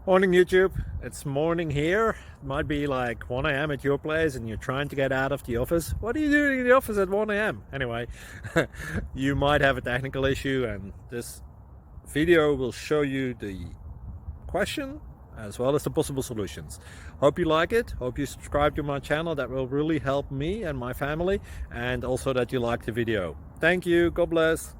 Morning YouTube, it's morning here. It might be like 1 a.m. at your place and you're trying to get out of the office. What are you doing in the office at 1 a.m.? Anyway, you might have a technical issue and this video will show you the question as well as the possible solutions. Hope you like it, hope you subscribe to my channel. That will really help me and my family, and also that you like the video. Thank you, God bless.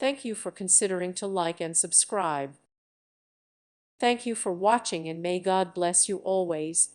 Thank you for considering to like and subscribe. Thank you for watching, and may God bless you always.